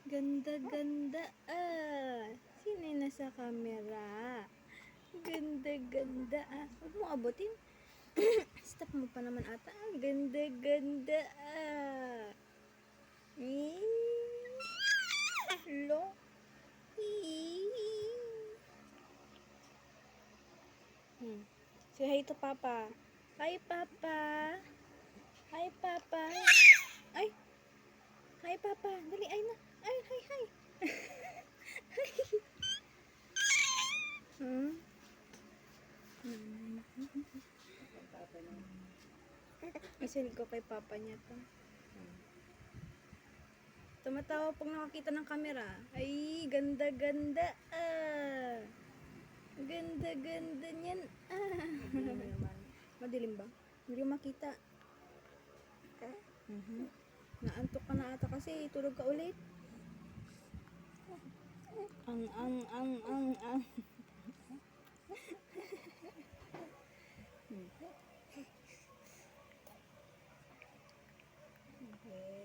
Ganda-ganda ah. Sino yung nasa camera? Ganda-ganda ah. Huwag mo abutin. Stop mo pa naman ata. Ganda-ganda ah. Lo. Say hi to Papa. Hi Papa. Hi Papa. Ay. Hi Papa. Dali ay na. Ay, hi hi. Isin ko kay Papa niya to. Tumatawa pag nakakita ng camera. Ay, ganda-ganda ah. Ganda-ganda niyan ah. Madilim ba? Hindi ko makita. Naantok ka na ata kasi. Tulog ka ulit. Ang. Okay.